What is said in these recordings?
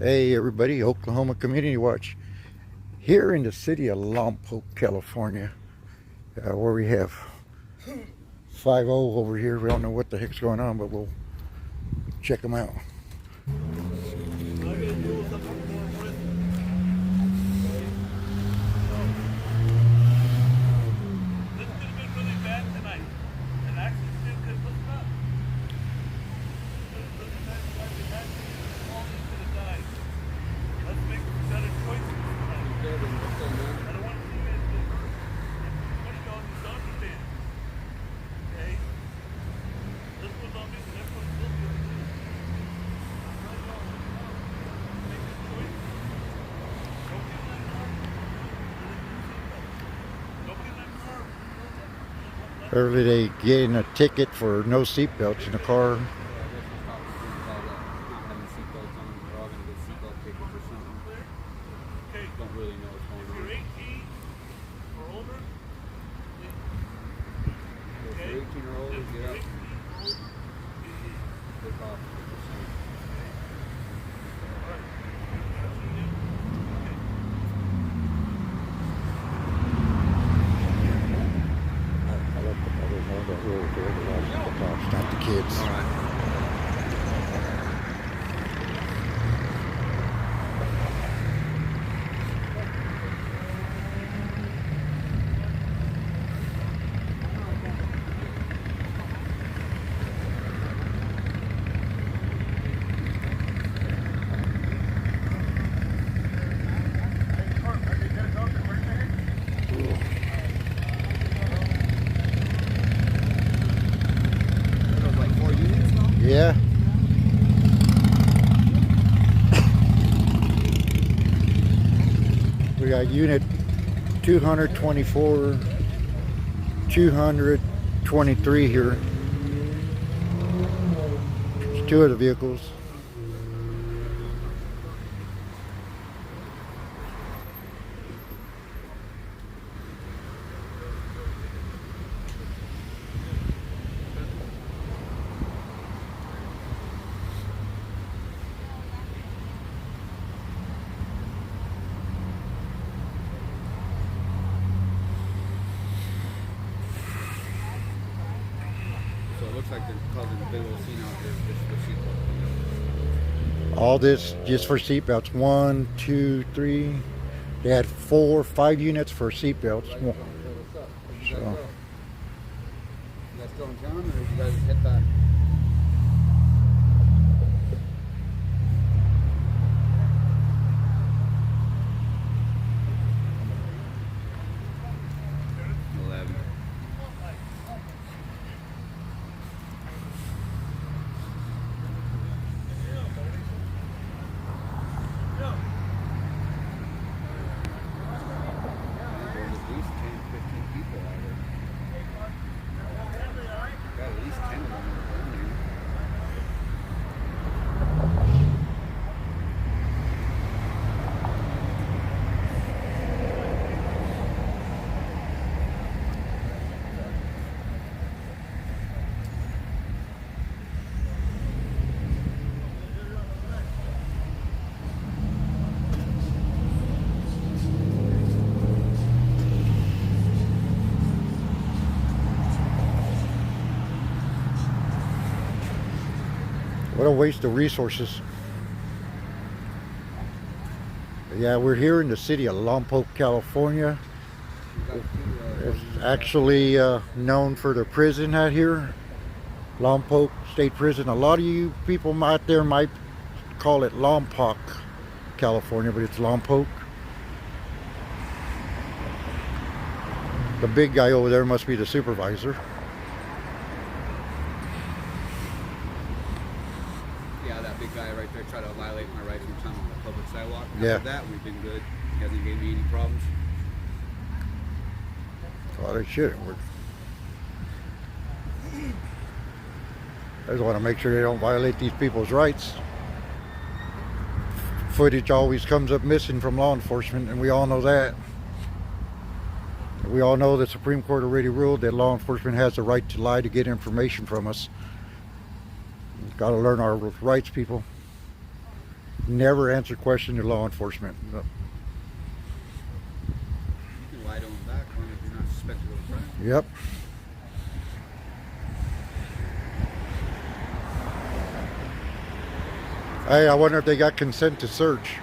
Hey everybody, Oklahoma Community Watch here in the city of Lompoc, California, where we have 5-0 over here. We don't know what the heck's going on, but we'll check them out. Early they getting a ticket for no seatbelts in the car. Don't really know what's going on. If you're 18 or older, if you're 18 or older, get up. Take off. I let the mothers know that we're there to watch the cops, not the kids. All right. Yeah. We got unit 224, 223 here. It's two of the vehicles. So it looks like they're causing a big old scene out there just for seatbelt. All this just for seatbelts. 1, 2, 3. They had 4, 5 units for seatbelts. So what's up? Where'd you guys So. go? You guys still in town, or did you guys head back? There's at least 10, 15 people out there. Got at least 10 of them in the family. What a waste of resources. Yeah, we're here in the city of Lompoc, California. It's actually known for the prison out here, Lompoc State Prison. A lot of you people out there might call it Lompoc, California, but it's Lompoc. The big guy over there must be the supervisor. Yeah, that big guy right there tried to violate my rights one time on the public sidewalk. Yeah. After that, we've been good. He hasn't gave me any problems. Well, they shouldn't. I just want to make sure they don't violate these people's rights. Footage always comes up missing from law enforcement, and we all know that. We all know the Supreme Court already ruled that law enforcement has the right to lie to get information from us. Got to learn our rights, people. never answer questions to law enforcement. No. You can lie to them back on if you're not suspected of a crime. Yep. Hey, I wonder if they got consent to search.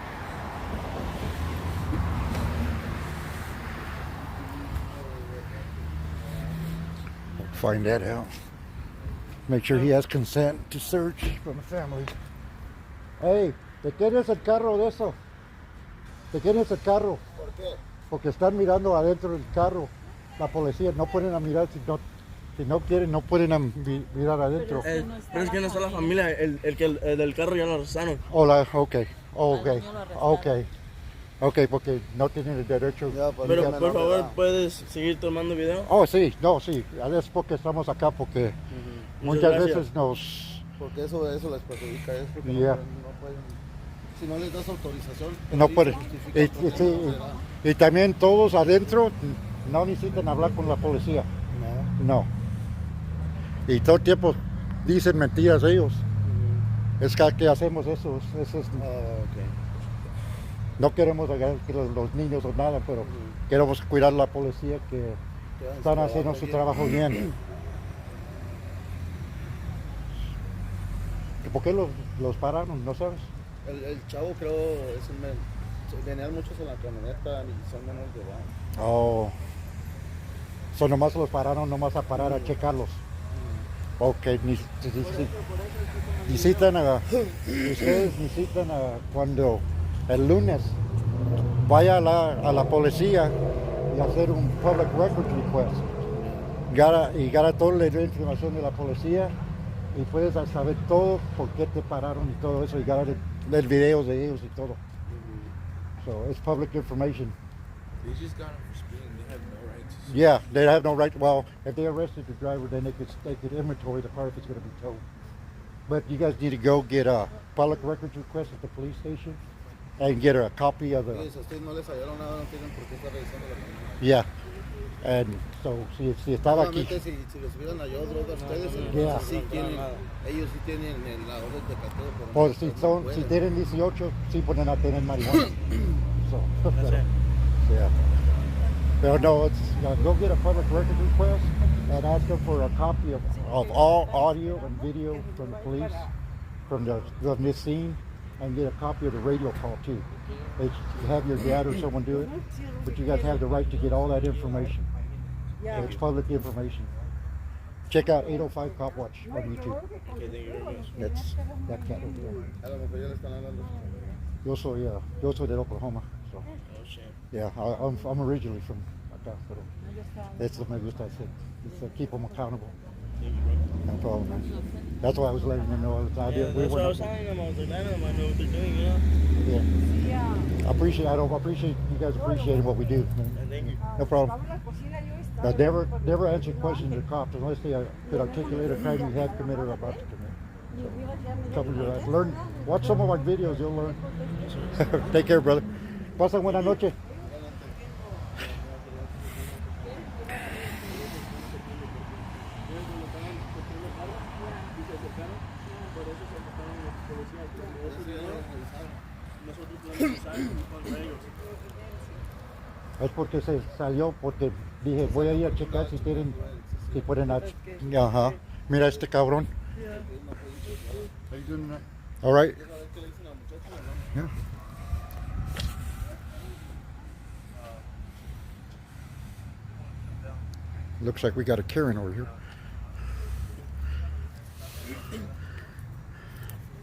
Find that out. Make sure he has consent to search from the family. Hey, ¿de quién es el carro de eso? ¿De quién es el carro? ¿Por qué? Porque están mirando adentro del carro. La policía no pueden a mirar si no quieren, no pueden a mirar adentro. Pero es que no está la familia, el del carro ya lo arrestaron. Hola, ok, ok, ok. Ok, porque no tienen el derecho. Ya, pues, Pero ya por menor de favor, edad. ¿puedes seguir tomando video? Oh, sí, no, sí. Es porque estamos acá, porque muchas gracias. veces nos... Porque eso les perjudica, es porque Yeah. no pueden, si no les das autorización, No sí pueden. justifica Y, el problema, sí, ¿verdad? y también todos adentro no necesitan hablar con la policía. No. No. Y todo el tiempo dicen mentiras ellos. Es que hacemos eso. Eso es- Ok. no queremos agarrar que los niños o nada, pero queremos cuidar a la policía que Ya, están haciendo su trabajo bien. ¿Por qué los pararon? ¿No sabes? El chavo creo es venían muchos en la camioneta y son menores de edad. Oh. Nomás los pararon, nomás a parar a checarlos. Ok, necesitan ustedes necesitan cuando el lunes vaya a la policía y hacer un public record request. Gara toda la información de la policía y puedes saber todo por qué te pararon y todo eso y ver videos de ellos y todo. So it's public information. They just got him for speeding. They have no right to. Yeah, they have no right. Well, if they arrested the driver, then they could inventory the car if it's going to be towed. But you guys need to go get a public records request at the police station and get a copy of Y the. si a ustedes no les hallaron nada, no tienen por qué estar revisando la camioneta. Yeah, and so si estaba aquí. Solamente si les hubieran hallado droga a ustedes, Yeah. entonces sí tienen, ellos sí tienen la orden de cateo. pero Por no si pueden. tienen 18, sí pueden a tener marihuana. So, yeah. But no, it's go get a public record request and ask them for a copy of all audio and video from the police from the scene, and get a copy of the radio call too. They have your dad or someone do it, but you guys have the right to get all that information. So it's public information. Check out 805 Copwatch on YouTube. Okay, thank you very much. That's that cat over there. A lo mejor ya le están hablando. Yo soy de Oklahoma, so Oh, shit. yeah, I'm originally from acá, pero eso me gusta hacer. It's keep them accountable. Thank you, bro. No problem, man. That's why I was letting them know all the time. Yeah, that's what I was telling them. I was like, letting them know what they're doing, you know? Yeah. I appreciate you guys appreciating what we do. Man. And thank you. No problem. But never answer questions to cops unless they could articulate a crime you have committed or about to commit. So, cover your eyes. Learn. Watch some of my videos. You'll learn. Take care, brother. Pasen buena noche. Es porque se salió, porque dije, voy a ir a checar si pueden. Ajá. Mira este cabrón. All right. Yeah. Looks like we got a Karen over here.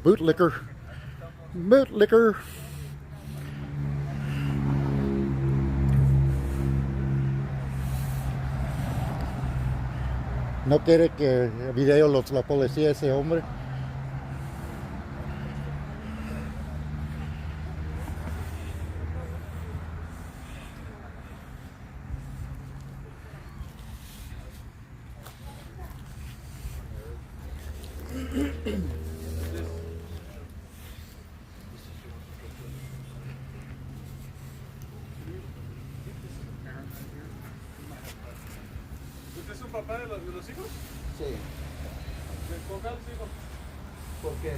Bootlicker. Bootlicker. No quiere que video la policía ese hombre. ¿Usted es un papá de los hijos? Sí. Ponga a los hijos. ¿Por qué?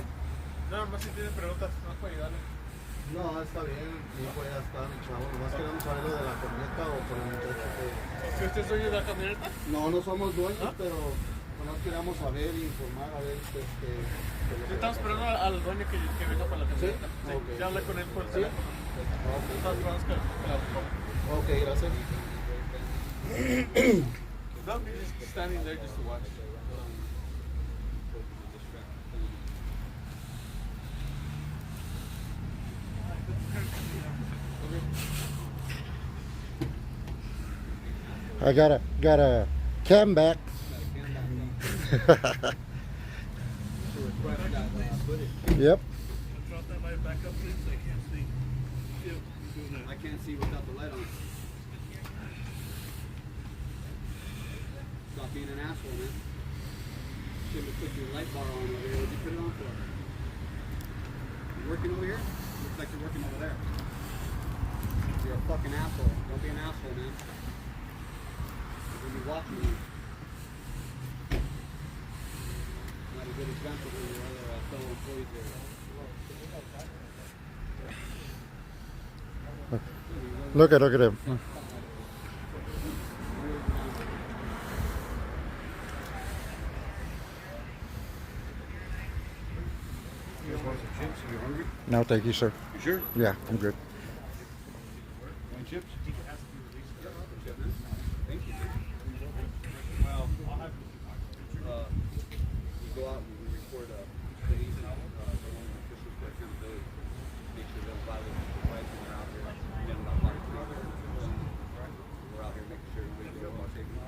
Nada más si tiene preguntas, no para ayudarle. No, está bien, mi hijo ya está, mi chavo. Nomás queremos saber lo de la camioneta o por el muchacho que... ¿Usted es dueño de la camioneta? No, no somos dueños, pero nomás queríamos saber y informar, a ver Estamos esperando al dueño que venga para la camioneta. Sí, Ok. ya hablé con él por el ¿Sí? teléfono. Estamos esperando que la recoja. Ok, gracias. No, he's just standing there just to watch. I got a cam back. Yep. Drop that light back up, please. I can't see. Yeah, you're doing that. I can't see without the light on. Stop being an asshole, man. Should have put your light bar on over here. What'd you put it on for? You working over here? Looks like you're working over there. You're a fucking asshole. Don't be an asshole, man. You're gonna be watching you. Not a good example when your other fellow employees here. Look at him. You just want some chips? Are you hungry? No, thank you, sir. You sure? Yeah, I'm good. Want chips? Thank you. Well, I'll have we go out and we record police and one of the officials for accountability. Make sure they don't violate the rights when they're out here. Then about party we're out here making sure we do our safety.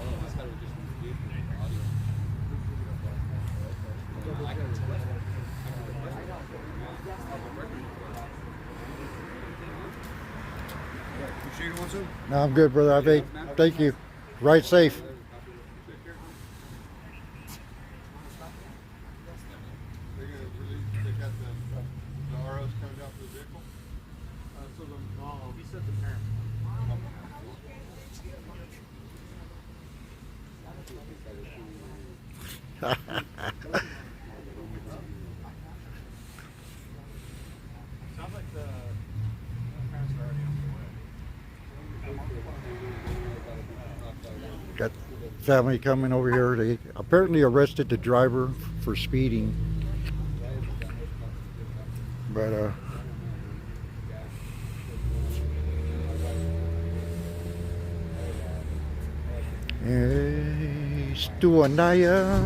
Oh, I thought it was just audio. I can request it. You sure you want some? No, I'm good, brother. I've ate. Thank you. Ride safe. They're gonna release, they got the ROs coming down for the vehicle? No, he said the parent. Sounds like the parents are already on the way. Got family coming over here. They apparently arrested the driver for speeding. But Stuanaya.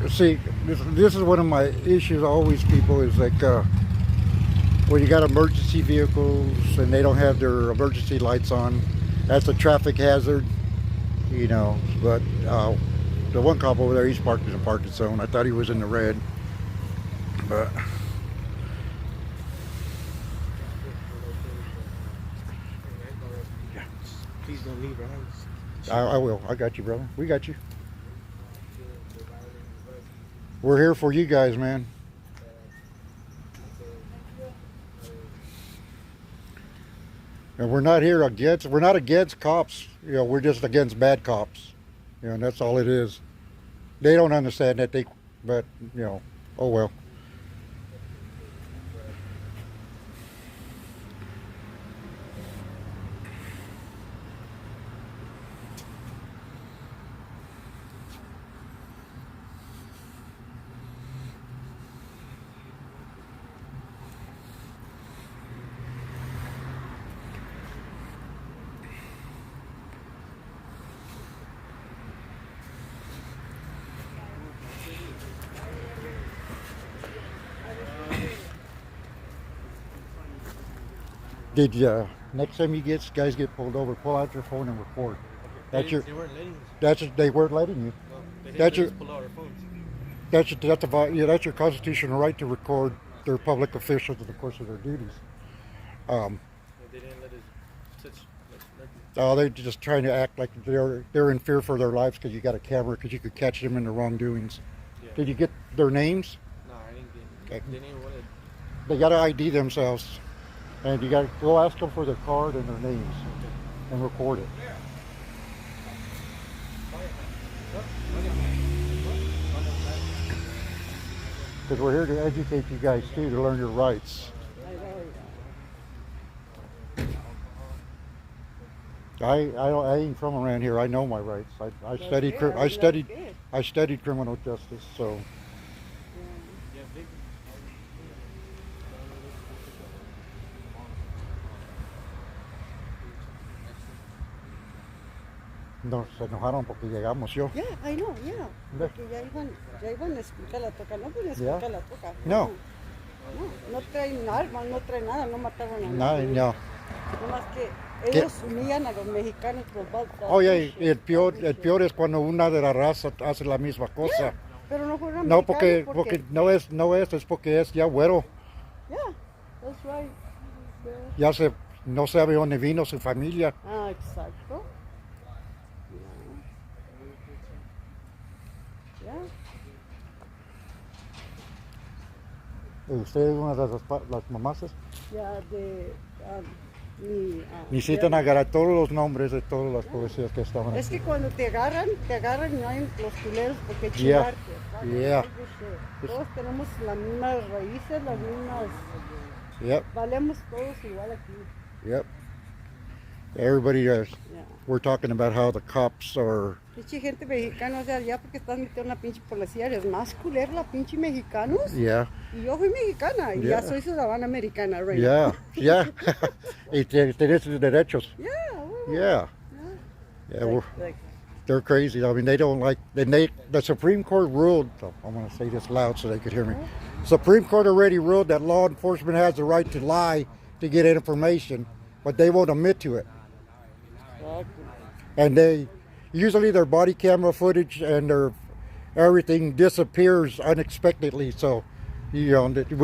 See, this is one of my issues always, people, is like when you got emergency vehicles and they don't have their emergency lights on, that's a traffic hazard, you know. But the one cop over there, he's parked in a parking zone. I thought he was in the red, but Please don't leave, right? I will. I got you, brother. We got you. We're here for you guys, man. And we're not against cops. You know, we're just against bad cops. You know, and that's all it is. They don't understand that, but you know, oh well. Did next time you guys get pulled over, pull out your phone and record. That's your. They weren't letting us. They weren't letting you. No, they didn't That's let your. us pull out our phones. That's your constitutional right to record their public officials in the course of their duties. They didn't let us touch nothing. Oh, they're just trying to act like they're in fear for their lives because you got a camera because you could catch them in the wrongdoings. Yeah. Did you get their names? No, I didn't get. Okay. They didn't want to. They got to ID themselves, and you got to go ask them for their card and their names, and record it. Because we're here to educate you guys too, to learn your rights. I ain't from around here. I know my rights. I studied criminal justice. So no se enojaron porque llegamos yo. Yeah, I know, yeah. Porque ya iban a explicar la toca. No pueden Yeah. explicar la toca. No. No traen armas, no traen nada, no mataron a Nada, nadie. no. Nomás que ellos humillan a los mexicanos por falta. Oye, y el peor es cuando una de la raza hace la misma cosa. Pero no fueron No, mexicanos porque no es porque es ya güero. Yeah, that's right. No sabe dónde vino su familia. Ah, exacto. Yeah. Usted es una de las mamás. Ya de Necesitan agarrar todos los nombres de todas las policías que estaban Es aquí. que cuando te agarran y no hay los culeros porque Yeah. chingarte. Yeah. Todos tenemos las mismas raíces, las mismas. Yep, Valemos todos igual aquí. yep. Everybody does. Yeah. We're talking about how the cops are. Pinche gente mexicana, o sea, ya porque estás metiendo una pinche policía, eres más culera la pinche mexicanos. Yeah, Y yo soy mexicana y Yeah. ya soy ciudadana americana, right? yeah, yeah. Y tienes tus derechos. Yeah, well, Yeah, yeah. like, They're crazy. I mean, they don't like. The Supreme Court ruled. I'm going to say this loud so they could hear me. Supreme Court already ruled that law enforcement has the right to lie to get information, but they won't admit to it. And usually their body camera footage and their everything disappears unexpectedly. So, we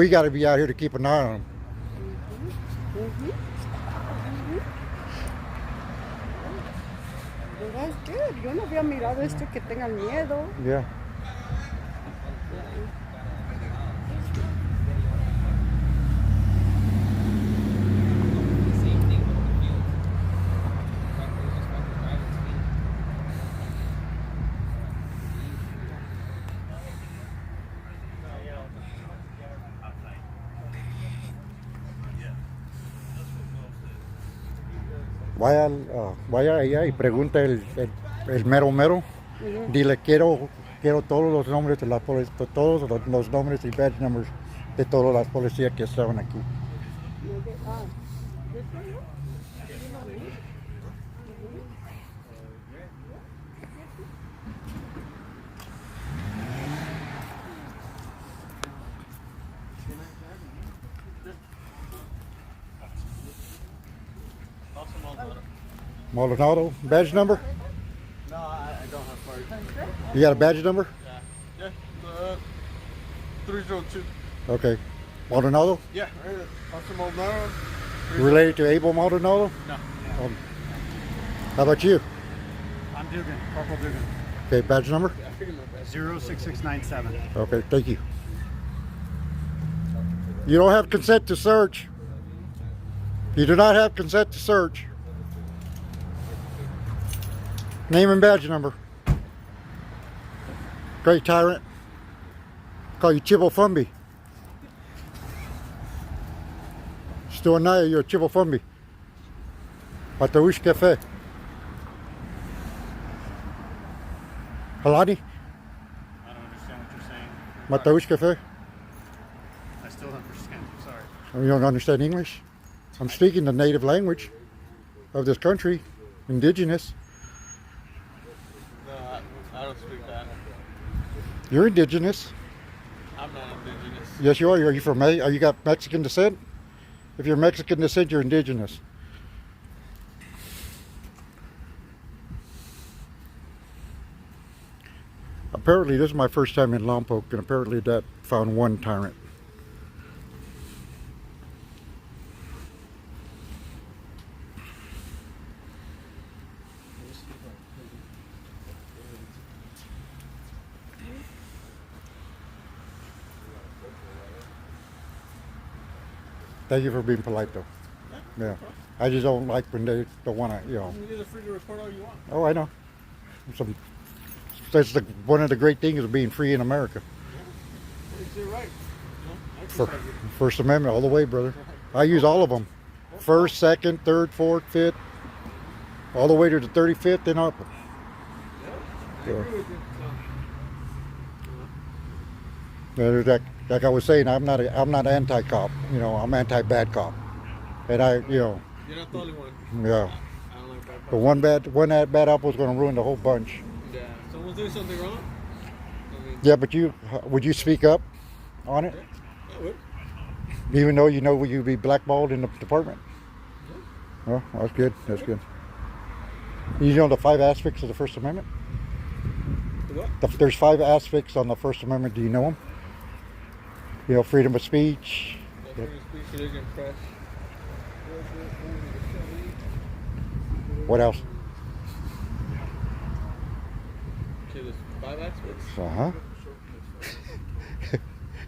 got to be out here to keep an eye on them. well, that's good. Yo no había mirado esto que tengan miedo. Yeah. Vaya allá y pregunta el mero mero. Dile quiero todos los nombres de todos los nombres y badge numbers de todas las policías que estaban aquí. Maldonado, badge number? No, I don't have card. You got a badge number? Yeah, 302. Okay. Maldonado? Yeah, right. Officer Maldonado. Related to Abel Maldonado? No. How about you? I'm Dugan, Corporal Dugan. Okay, badge number? 06697. Okay, thank you. You don't have consent to search. You do not have consent to search. Name and badge number. Great tyrant. Call you Chivo Fumbi. Still now you're Chivo Fumbi. Mataush Cafe. Halani? I don't understand what you're saying. Mataush Cafe? I still don't understand. Sorry. You don't understand English? I'm speaking the native language of this country, indigenous. No, I don't speak that. You're indigenous. I'm not indigenous. Yes, you are. Are you from? Are you got Mexican descent? If you're Mexican descent, you're indigenous. Apparently, this is my first time in Lompoc, and apparently that found one tyrant. Thank you for being polite, though. Yeah. I just don't like when they don't want to, You're free to report all you want. Oh, I know. That's one of the great things of being free in America. It's your right. First Amendment all the way, brother. I use all of them. First, second, third, fourth, fifth, all the way to the 35th and up. I agree with you. Like I was saying, I'm not anti-cop. I'm anti-bad cop. And You're not the only one. yeah. I don't like bad But one bad apple is going to ruin the whole bunch. Yeah. Someone's doing something wrong? Yeah, but would you speak up on it? I would. Even though you'd be blackballed in the department? Well, that's good. That's good. You know the 5 aspects of the First Amendment? The what? There's 5 aspects on the First Amendment. Do you know them? Freedom of speech. Freedom of speech, religion, press. What else? Okay, there's 5 aspects. Uh-huh.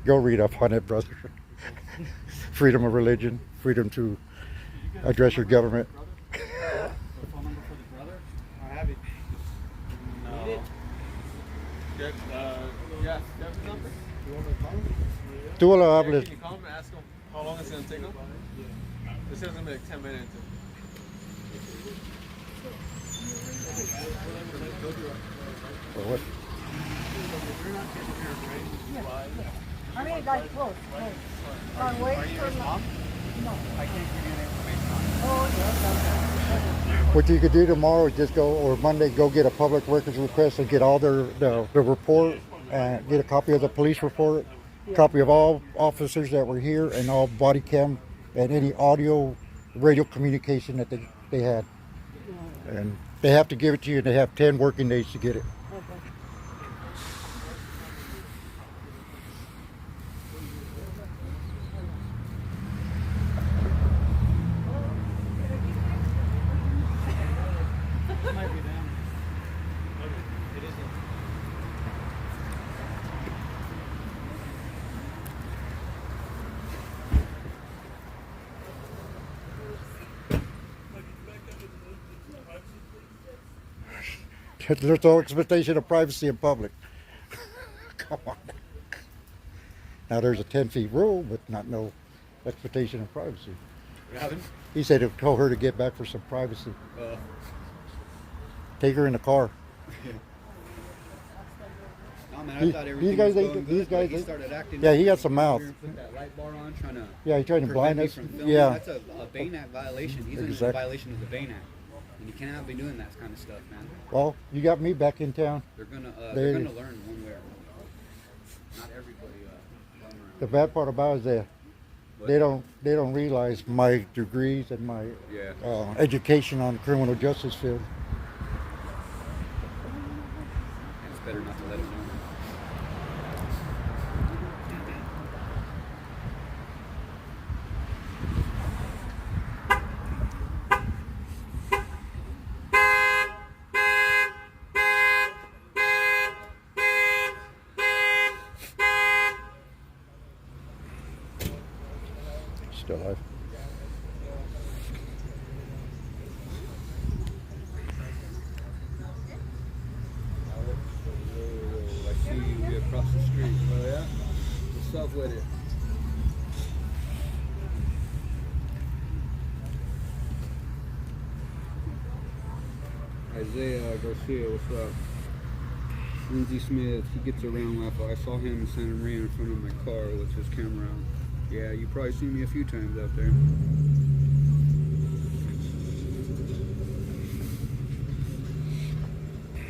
Go read up on it, brother. Freedom of religion, freedom to address your government. The phone number for the brother? I have it. No. Get, yeah, you have his number? You want me to call him? Tú lo Yeah, hables. can you call him and ask him how long it's going to take him? This is going to be like 10 minutes. Or what? I mean, like close. On way from mom? No. I can't give you any information on it. Oh, What you could do tomorrow is just go, or Monday, go get a public records request and get all the report, and get a copy of the police report, copy of all officers that were here, and all body cam and any audio, radio communication that they had. And they have to give it to you, and they have 10 working days to get it. Might be them. It is him. There's no expectation of privacy in public. Come on. Now there's a 10 feet rule, but no expectation of privacy. You haven't? He said it told her to get back for some privacy. Take her in the car. No, man, I thought everything guys was ain't- going these good, but guys he ain't- started acting Yeah, up. he got some mouth. Put that light bar on, trying to Yeah, he tried to blind prevent me us. from filming. Yeah. That's a Bain Act violation. He's in Exactly. violation of the Bain Act. And you cannot be doing that kind of stuff, man. Well, you got me back in town. They're gonna They- learn one way or another. Not everybody run around. The bad part about it is that they don't realize my degrees and my Yeah. education on the criminal justice field. And it's better not to let them know. Still alive. I see you across the street. Oh yeah? What's up with it? Isaiah Garcia, what's up? Lindsey Smith, he gets around left. I saw him in Santa Maria in front of my car with his camera on. Yeah, you probably seen me a few times out there.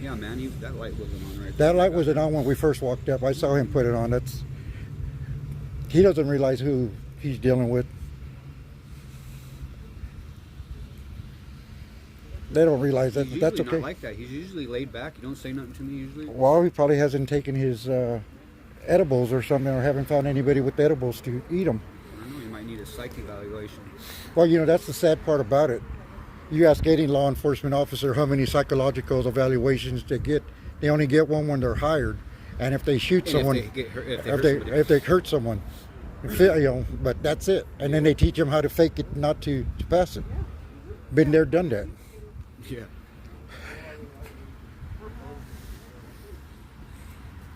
Yeah, man, that light wasn't on right there. That light wasn't on when we first walked up. I saw him put it on. He doesn't realize who he's dealing with. They don't realize that. He's That's usually okay. not like that. He's usually laid back. You don't say nothing to me usually. Well, he probably hasn't taken his edibles or something, or haven't found anybody with edibles to eat them. I don't know. You might need a psych evaluation. Well, you know, that's the sad part about it. You ask any law enforcement officer how many psychological evaluations they get. They only get one when they're hired, and if they shoot And someone, if they get hurt, if they hurt someone, you know. But that's it. And then they teach them how to fake it, not to pass it. Been there, done that. yeah.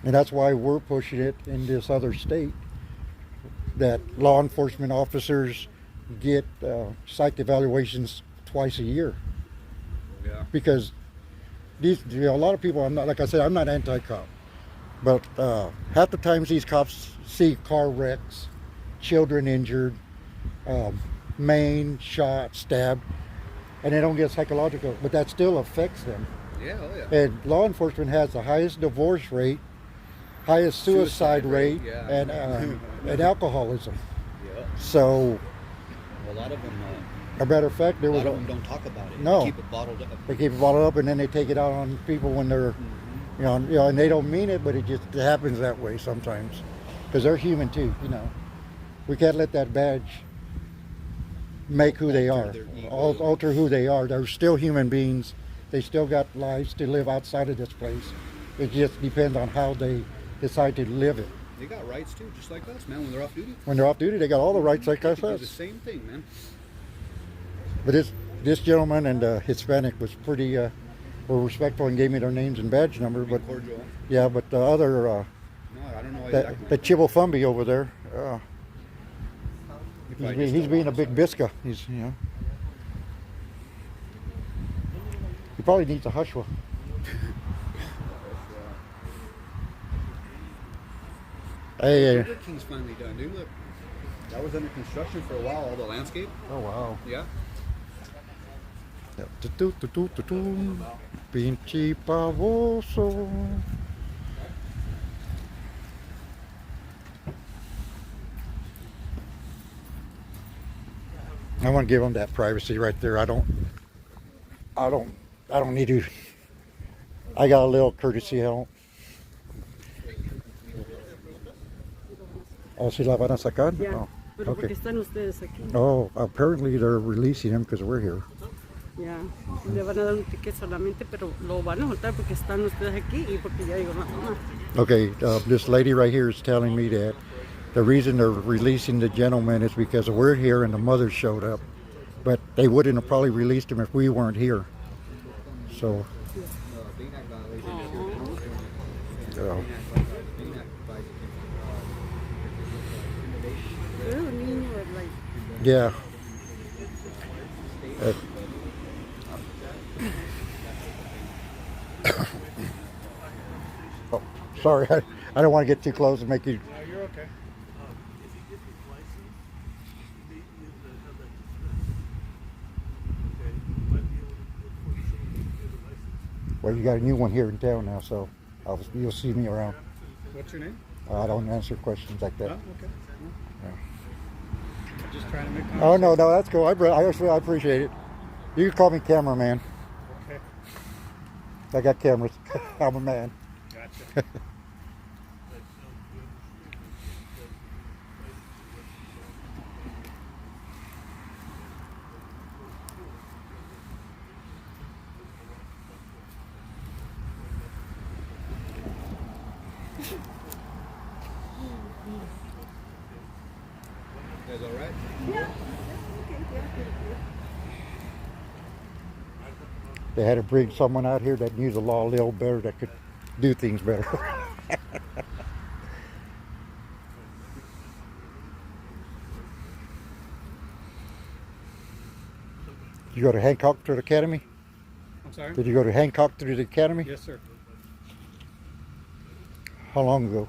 And that's why we're pushing it in this other state, that law enforcement officers get psych evaluations twice a year. Yeah. Because these, you know, a lot of people, I'm not, like I said, I'm not anti-cop, but half the times these cops see car wrecks, children injured, maimed, shot, stabbed, and they don't get psychological, but that still affects them. Yeah. Oh yeah. And law enforcement has the highest divorce rate, highest suicide rate, yeah. and alcoholism. Yeah. So, A lot of them, a matter of fact, there a was lot of them don't talk about it. No. They keep it bottled up. they keep it bottled up, and then they take it out on people when they're, you know, and they don't mean it, but it just happens that way sometimes, because they're human too. You know, we can't let that badge make who they are, Alter their ego. alter who they are. They're still human beings. They still got lives to live outside of this place. It just depends on how they decide to live it. They got rights too, just like us, man. When they're off duty, When they're off duty, they got all the rights like us. they do the same thing, man. But this gentleman and Hispanic was pretty were respectful and gave me their names and badge number. But Cordial. yeah, but the other No, I don't know why exactly. the Chibofumbi over there, He probably just he's don't being a want big us. bisca. He's, you know, he probably needs a hushwa. Hey, Burger King's finally done, dude. Look, that was under construction for a while. All the landscape. oh wow. Yeah. Pinche pavoso. I want to give them that privacy right there. I don't need to. I got a little courtesy. I don't. Oh, si la van a sacar? Ya, Oh, pero okay. porque están ustedes aquí. Oh, apparently they're releasing him because we're here. Ya, le van a dar un ticket solamente, pero lo van a soltar porque están ustedes aquí y porque ya digo, no, no. Okay, this lady right here is telling me that the reason they're releasing the gentleman is because we're here and the mother showed up. But they wouldn't have probably released him if we weren't here. So, Pero un niño, like, yeah. Oh, sorry, I don't want to get too close and make you. No, you're okay. If he gets his license, he needs to have that okay, you might be able to look for someone who can get a license. Well, you got a new one here in town now, so you'll see me around. What's your name? I don't answer questions like Oh, that. okay. Just trying to make. Oh no, that's cool. I appreciate it. You can call me cameraman. Okay. I got cameras. I'm a man. Gotcha. You guys all right? They had to bring someone out here that knew the law a little better, that could do things better. You go to Hancock to the academy? I'm sorry. Did you go to Hancock to the academy? Yes, sir. How long ago?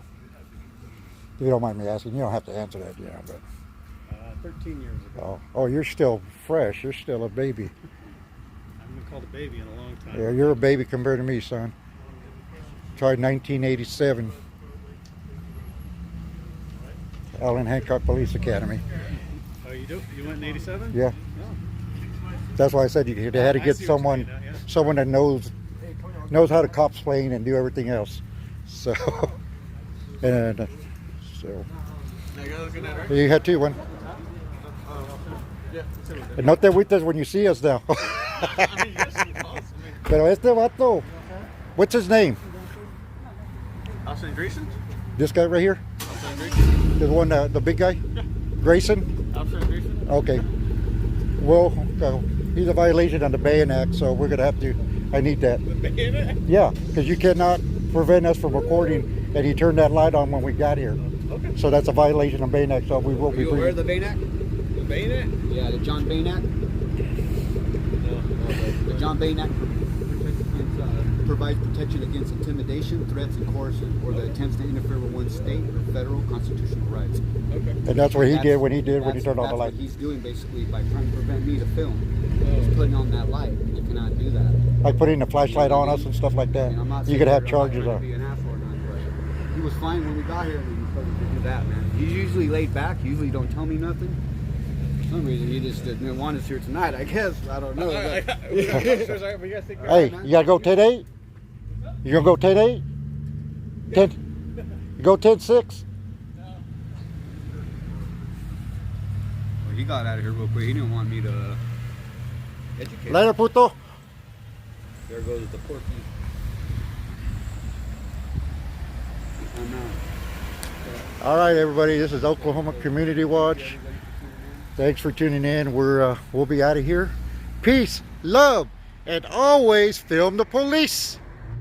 If you don't mind me asking, you don't have to answer that, yeah. But 13 years ago. oh, you're still fresh. You're still a baby. I've been called a baby in a long time. Yeah, you're a baby compared to me, son. Tried 1987. Allen Hancock Police Academy. Oh, you do? You went in '87? Yeah. Oh. That's why I said they had to I get see what you someone, mean now, yeah. someone that knows how to cops plane and do everything else. So, and so Now you're looking at her? you had two one. Yeah, it's in there. No te agüites when you see us now. I mean, yes, you boss. I mean, Pero este vato, what's his name? Austin Grayson? This guy right here, Austin Grayson? the one, the big guy, Grayson. Austin Grayson? Okay. Well, he's a violation on the Bayon Act, so we're gonna have to. I need that. Bayonet? Yeah, because you cannot prevent us from recording, and he turned that light on when we got here. Okay. So that's a violation of Bayon Act. So we will Are be you aware of bringing. the Bain Act? The bayonet? Yeah, the John Bain Act. No. The John Bain Act provides protection against intimidation, threats, and coercion, or the attempts to interfere with one's state or federal constitutional rights. Okay. And that's what he did when he That's turned on the light. what he's doing basically by trying to prevent me to film. He's putting on that light. You cannot do that. Like putting a flashlight on us and stuff like I that. mean, I'm not You saying could have I'm not charges trying to on. be an asshole or nothing, but he was fine when we got here, and he started to do that, man. He's usually laid back. He usually don't tell me nothing. For some reason, he just didn't want us here tonight. I guess I don't know. but- We gotta take care Hey, you gotta go 10-8? You gonna go 10-8? 10? You go 10-6? Well, he got out of here real quick. He didn't want me to educate. Later, puto. There goes the porky. I'm out. All right, everybody. This is Oklahoma Community Watch. Thanks for tuning in. We'll be out of here. Peace, love, and always film the police.